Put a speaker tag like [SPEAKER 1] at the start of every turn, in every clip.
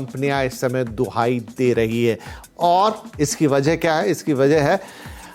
[SPEAKER 1] कंपनियां इस समय दुहाई दे रही है। और इसकी वजह क्या है? इसकी वजह है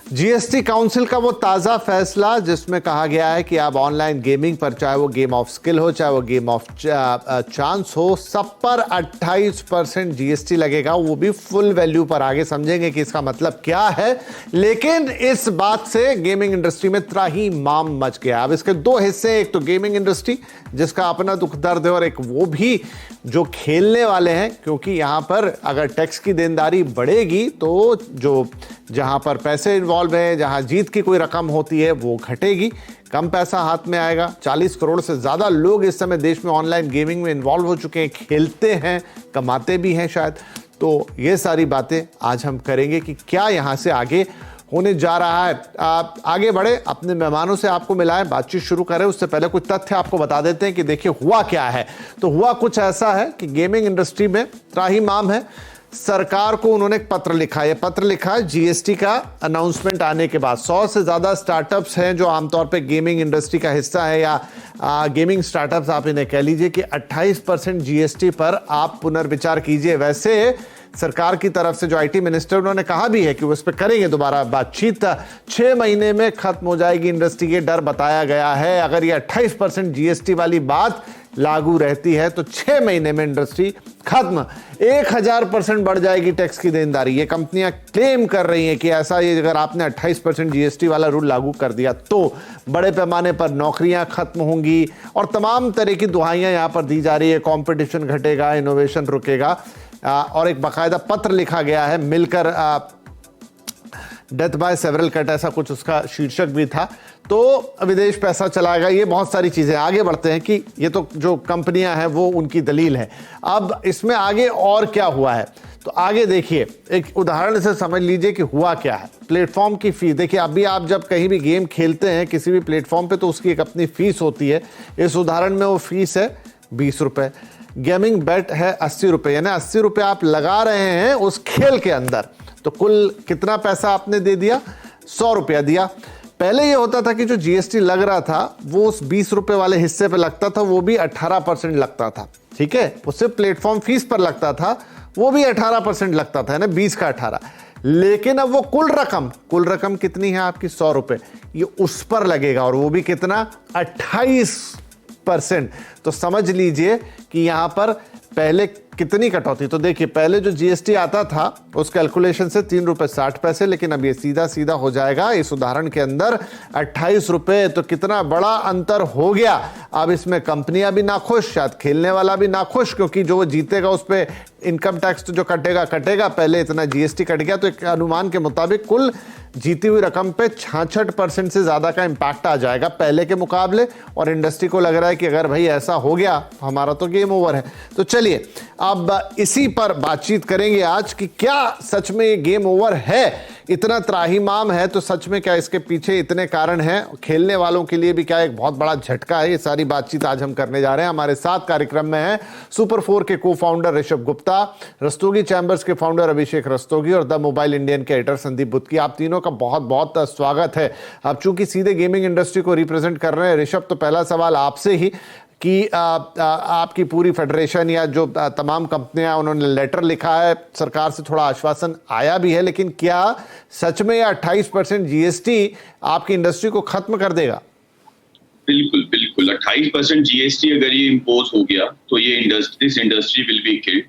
[SPEAKER 1] जीएसटी काउंसिल का वो ताज़ा फैसला जिसमें कहा गया है कि अब ऑनलाइन गेमिंग पर, चाहे वो गेम ऑफ स्किल हो, चाहे वो गेम ऑफ चांस हो, सब पर 28% जीएसटी लगेगा, वो भी फुल वैल्यू पर। आगे समझेंगे कि इसका मतलब क्या है, लेकिन इस बात से गेमिंग इंडस्ट्री में त्राहीमाम मच गया। अब इसके दो हिस्से, एक तो गेमिंग इंडस्ट्री जिसका अपना दुख दर्द है, और एक वो भी जो खेलने वाले हैं, क्योंकि यहां पर अगर टैक्स की देनदारी बढ़ेगी तो जो जहां पर पैसे इन्वॉल्व है, जहां जीत की कोई रकम होती है, वो घटेगी, कम पैसा हाथ में आएगा। 40 करोड़ से ज़्यादा लोग इस समय देश में ऑनलाइन गेमिंग में इन्वॉल्व हो चुके हैं, खेलते हैं, कमाते भी हैं शायद। तो ये सारी बातें आज हम करेंगे कि क्या यहाँ से आगे होने जा रहा है। आप आगे बढ़े, अपने मेहमानों से आपको मिलाएं, बातचीत शुरू करें। उससे पहले कुछ तथ्य आपको बता देते हैं कि देखिए हुआ क्या है। तो हुआ कुछ ऐसा है कि गेमिंग इंडस्ट्री में त्राहीमाम है। सरकार को उन्होंने एक पत्र लिखा है। पत्र लिखा है जीएसटी का अनाउंसमेंट आने के बाद। 100 से ज़्यादा स्टार्टअप्स हैं जो आमतौर पे गेमिंग इंडस्ट्री का हिस्सा है, या गेमिंग स्टार्टअप्स आप इन्हें कह लीजिए, कि 28% जीएसटी पर आप पुनर्विचार कीजिए। वैसे सरकार की तरफ से जो आईटी मिनिस्टर, उन्होंने कहा भी है कि वो इस पर करेंगे दोबारा बातचीत। 6 महीने में खत्म हो जाएगी इंडस्ट्री, ये डर बताया गया है। अगर ये 28% जीएसटी वाली बात लागू रहती है तो 6 महीने में इंडस्ट्री खत्म। 1000% बढ़ जाएगी टैक्स की देनदारी। ये कंपनियां क्लेम कर रही हैं कि ऐसा, ये अगर आपने 28% जीएसटी वाला रूल लागू कर दिया तो बड़े पैमाने पर नौकरियां खत्म होंगी, और तमाम तरह की दुहाइयां यहां पर दी जा रही है। कंपटीशन घटेगा, इनोवेशन रुकेगा, और एक बाकायदा पत्र लिखा गया है, मिलकर डेथ बाय सेवरल कट, ऐसा कुछ उसका शीर्षक भी था। तो विदेश पैसा चलाएगा, ये बहुत सारी चीजें। आगे बढ़ते हैं कि ये तो जो कंपनियां हैं वो उनकी दलील है। अब इसमें आगे और क्या हुआ है, तो आगे देखिए, एक उदाहरण से समझ लीजिए कि हुआ क्या है। प्लेटफॉर्म की फीस देखिए। अभी आप जब कहीं भी गेम खेलते हैं किसी भी प्लेटफॉर्म पे, तो उसकी एक अपनी फीस होती है। इस उदाहरण में वो फीस है 20 रुपए। गेमिंग बेट है 80 रुपए, यानी 80 रुपए आप लगा रहे हैं उस खेल के अंदर, तो कुल कितना पैसा आपने दे दिया? 100 रुपया दिया। पहले ये होता था कि जो जीएसटी लग रहा था वो उस 20 रुपए वाले हिस्से पे लगता था, वो भी 18% लगता था। ठीक है, उससे प्लेटफॉर्म फीस पर लगता था, वो भी 18% लगता था, ना 20 का 18। लेकिन अब वो कुल रकम कितनी है आपकी? 100 रुपए, ये उस पर लगेगा, और वो भी कितना? 28%। तो समझ लीजिए कि यहां पर पहले कितनी कटौती। तो देखिए, पहले जो जीएसटी आता था उस कैलकुलेशन से 3 रुपए 60 पैसे, लेकिन अब ये सीधा सीधा हो जाएगा इस उदाहरण के अंदर 28 रुपए। तो कितना बड़ा अंतर हो गया। अब इसमें कंपनियां भी नाखुश, शायद खेलने वाला भी नाखुश, क्योंकि जो वो जीतेगा उस पर इनकम टैक्स तो जो कटेगा। पहले इतना जीएसटी कट गया, तो एक अनुमान के मुताबिक कुल जीती हुई रकम पे 66% से ज्यादा का इंपैक्ट आ जाएगा पहले के मुकाबले। और इंडस्ट्री को लग रहा है कि अगर भाई ऐसा हो गया तो हमारा तो गेम ओवर है। तो चलिए अब इसी पर बातचीत करेंगे आज कि क्या सच में ये गेम ओवर है? इतना त्राहीमाम है तो सच में क्या इसके पीछे इतने कारण हैं? खेलने वालों के लिए भी क्या एक बहुत बड़ा झटका है? ये सारी बातचीत आज हम करने जा रहे हैं। हमारे साथ कार्यक्रम में है सुपर 4 के को फाउंडर ऋषभ गुप्ता, रस्तोगी चैंबर्स के फाउंडर अभिषेक रस्तोगी, और द मोबाइल इंडियन के एडिटर संदीप बुत्की। आप तीनों का बहुत बहुत स्वागत है। अब चूंकि सीधे गेमिंग इंडस्ट्री को रिप्रेजेंट कर रहे हैं ऋषभ, तो पहला सवाल आपसे ही कि आपकी पूरी फेडरेशन या जो तमाम कंपनियां, उन्होंने लेटर लिखा है, सरकार से थोड़ा आश्वासन आया भी है, लेकिन क्या सच में 28% जीएसटी आपकी इंडस्ट्री को खत्म कर देगा?
[SPEAKER 2] बिल्कुल बिल्कुल। 28% जीएसटी अगर ये इम्पोज हो गया तो ये इंडस्ट्री विल बी किल्ड।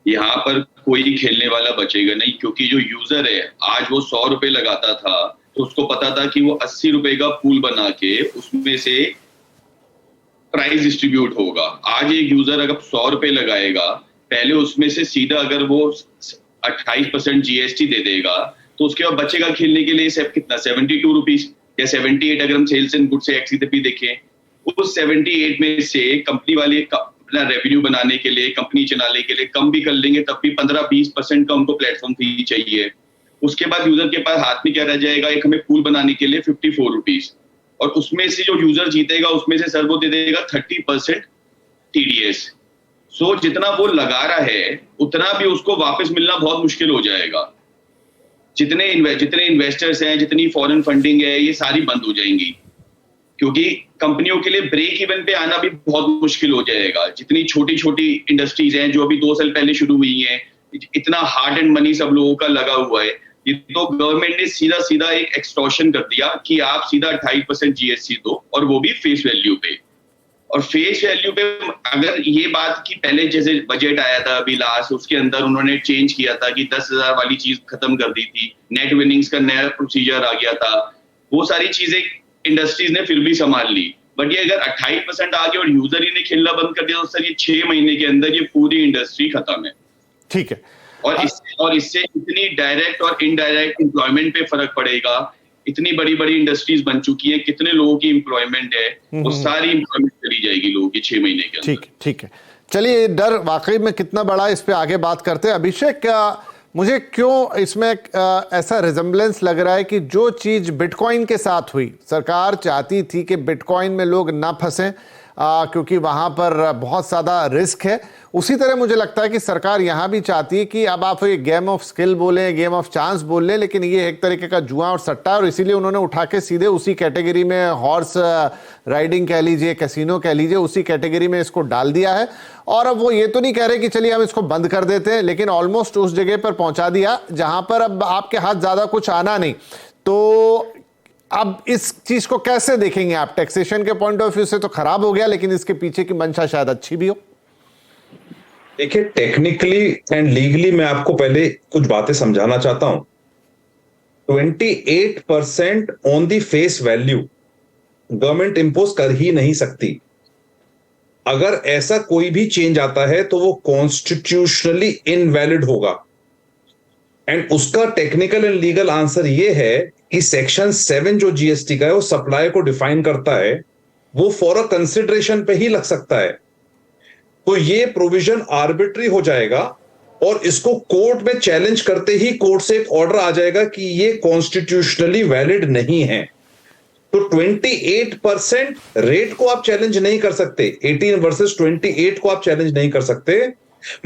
[SPEAKER 2] यहाँ पर कोई खेलने वाला बचेगा नहीं, क्योंकि जो यूजर है आज वो 100 रुपए लगाता था, तो उसको पता था कि वो 80 रुपए का पूल बना के उसमें से प्राइस डिस्ट्रीब्यूट होगा। आज एक यूजर अगर 100 रुपए लगाएगा, पहले उसमें से सीधा अगर वो 28% जीएसटी दे देगा, तो उसके बाद बचेगा खेलने के लिए सिर्फ कितना? 72 रुपीज या 78। अगर हम सेल्स एंड गुड्स से एक्सीपी देखें, उस 78 में से कंपनी वाले अपना रेवेन्यू बनाने के लिए, कंपनी चलाने के लिए कम भी कर लेंगे, तब भी 15-20% का उनको प्लेटफॉर्म फी चाहिए। उसके बाद यूजर के पास हाथ में क्या रह जाएगा? एक हमें पूल बनाने के लिए 54 रुपीज, और उसमें से जो यूजर जीतेगा उसमें से सर वो दे देगा 30% टीडीएस। सो जितना वो लगा रहा है उतना भी उसको वापस मिलना बहुत मुश्किल हो जाएगा। जितने इन्वेस्टर्स हैं, जितनी फॉरेन फंडिंग है, ये सारी बंद हो जाएंगी। क्योंकि कंपनियों के लिए ब्रेक इवन पे आना भी बहुत मुश्किल हो जाएगा। जितनी छोटी छोटी इंडस्ट्रीज हैं जो अभी 2 साल पहले शुरू हुई हैं, इतना हार्ड एंड मनी सब लोगों का लगा हुआ है, ये तो गवर्नमेंट ने सीधा सीधा एक एक्सटॉर्शन कर दिया कि आप सीधा 28% जीएसटी दो, और वो भी फेस वैल्यू पे। और फेस वैल्यू पे अगर ये बात की पहले जैसे बजट आया था अभी लास्ट, उसके अंदर उन्होंने चेंज किया था कि 10,000 वाली चीज खत्म कर दी थी, नेट विनिंग्स का नया प्रोसीजर आ गया था, वो सारी चीजें इंडस्ट्रीज ने फिर भी संभाल ली। बट ये अगर 28% आ गया और यूजर ही ने खेलना बंद कर दिया तो सर ये 6 महीने के अंदर ये पूरी इंडस्ट्री खत्म है।
[SPEAKER 1] ठीक है।
[SPEAKER 2] और इससे इतनी डायरेक्ट और इनडायरेक्ट एम्प्लॉयमेंट पे फर्क पड़ेगा। इतनी बड़ी बड़ी इंडस्ट्रीज बन चुकी है, कितने लोगों की एम्प्लॉयमेंट है, वो सारी एम्प्लॉयमेंट चली जाएगी लोगों की 6 महीने के अंदर।
[SPEAKER 1] ठीक है। चलिए, डर वाकई में कितना बड़ा, इस पे आगे बात करते हैं। अभिषेक, मुझे क्यों इसमें ऐसा रिजेम्बलेंस लग रहा है कि जो चीज बिटकॉइन के साथ हुई, सरकार चाहती थी कि बिटकॉइन में लोग ना फंसें क्योंकि वहां पर बहुत ज़्यादा रिस्क है, उसी तरह मुझे लगता है कि सरकार यहाँ भी चाहती है कि अब आप ये गेम ऑफ स्किल बोलें, गेम ऑफ चांस बोल लें, लेकिन ये एक तरीके का जुआ और सट्टा है, और इसीलिए उन्होंने उठा के सीधे उसी कैटेगरी में, हॉर्स राइडिंग कह लीजिए, कैसीनो कह लीजिए, उसी कैटेगरी में इसको डाल दिया है। और अब वो ये तो नहीं कह रहे कि चलिए हम इसको बंद कर देते हैं, लेकिन ऑलमोस्ट उस जगह पर पहुंचा दिया जहां पर अब आपके हाथ ज़्यादा कुछ आना नहीं। तो अब इस चीज को कैसे देखेंगे आप? टैक्सेशन के पॉइंट ऑफ व्यू से तो खराब हो गया, लेकिन इसके पीछे की मंशा शायद अच्छी भी हो।
[SPEAKER 3] देखिए, टेक्निकली एंड लीगली मैं आपको पहले कुछ बातें समझाना चाहता हूं। 28% on the face value government impose कर ही नहीं सकती। अगर ऐसा कोई भी चेंज आता है तो वो कॉन्स्टिट्यूशनली इनवैलिड होगा। एंड उसका टेक्निकल एंड लीगल आंसर ये है कि सेक्शन 7 जो जीएसटी का है वो सप्लाई को डिफाइन करता है, वो फॉर अ कंसिडरेशन पे ही लग सकता है। तो ये प्रोविजन आर्बिट्री हो जाएगा और इसको कोर्ट में चैलेंज करते ही कोर्ट से एक ऑर्डर आ जाएगा कि ये कॉन्स्टिट्यूशनली वैलिड नहीं है। तो 28% रेट को आप चैलेंज नहीं कर सकते, 18 वर्सेस 28 को आप चैलेंज नहीं कर सकते,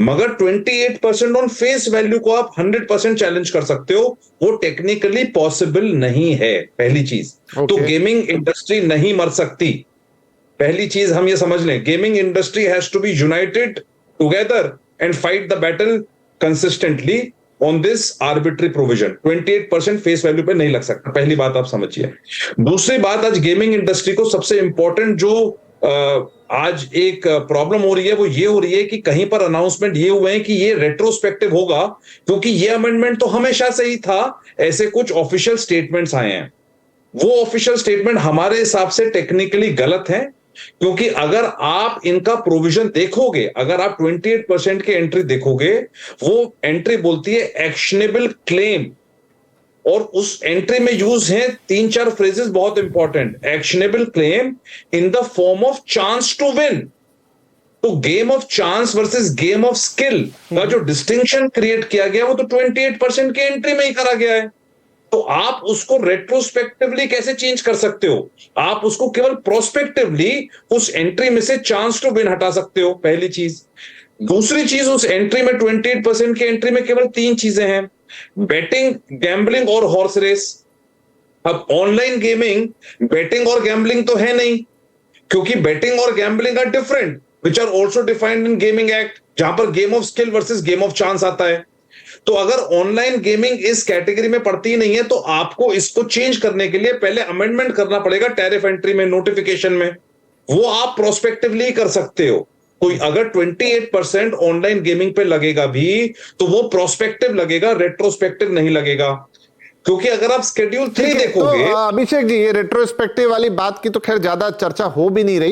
[SPEAKER 3] मगर 28% ऑन फेस वैल्यू को आप 100% चैलेंज कर सकते हो। वो टेक्निकली पॉसिबल नहीं है, पहली चीज। तो गेमिंग इंडस्ट्री नहीं मर सकती, पहली चीज हम ये समझ लें। Gaming industry has to be united together and fight the battle consistently on this arbitrary provision. 28% face value पे नहीं लग सकता, पहली बात आप समझिए। दूसरी बात, आज गेमिंग इंडस्ट्री को सबसे इंपॉर्टेंट जो आज एक प्रॉब्लम हो रही है वो ये हो रही है कि कहीं पर अनाउंसमेंट ये हुए हैं कि ये रेट्रोस्पेक्टिव होगा, क्योंकि ये अमेंडमेंट तो हमेशा से ही था। ऐसे कुछ ऑफिशियल स्टेटमेंट्स आए हैं, वो ऑफिशियल स्टेटमेंट हमारे हिसाब से टेक्निकली गलत है, क्योंकि अगर आप इनका प्रोविजन देखोगे, अगर आप 28% की एंट्री देखोगे, वो एंट्री बोलती है एक्शनेबल क्लेम, और उस एंट्री में यूज है 3-4 फ्रेजेस बहुत important. Actionable claim in the form of chance to win. तो game of chance versus game of skill का जो डिस्टिंक्शन क्रिएट किया गया वो तो 28% की एंट्री में ही करा गया है। तो आप उसको रेट्रोस्पेक्टिवली कैसे चेंज कर सकते हो? आप उसको केवल प्रोस्पेक्टिवली उस एंट्री में से चांस टू विन हटा सकते हो, पहली चीज। दूसरी चीज, उस एंट्री में 28% की एंट्री में केवल 3 चीजें हैं, बेटिंग, गैम्बलिंग और हॉर्स रेस। अब ऑनलाइन गेमिंग बेटिंग और गैम्बलिंग तो है नहीं, क्योंकि बेटिंग और gambling are different, which are also defined in gaming act, जहां पर game of skill versus game of chance आता है। तो अगर ऑनलाइन गेमिंग इस कैटेगरी में पड़ती ही नहीं है तो आपको इसको चेंज करने के लिए पहले अमेंडमेंट करना पड़ेगा टैरिफ एंट्री में, नोटिफिकेशन में। वो आप प्रोस्पेक्टिवली कर सकते हो। तो अगर 28% ऑनलाइन गेमिंग पे लगेगा भी तो वो प्रोस्पेक्टिव लगेगा, रेट्रोस्पेक्टिव नहीं लगेगा। क्योंकि अगर आप शेड्यूल 3 देखोगे,
[SPEAKER 1] तो अभिषेक जी, ये रेट्रोस्पेक्टिव वाली बात की तो खैर ज्यादा चर्चा हो भी नहीं रही।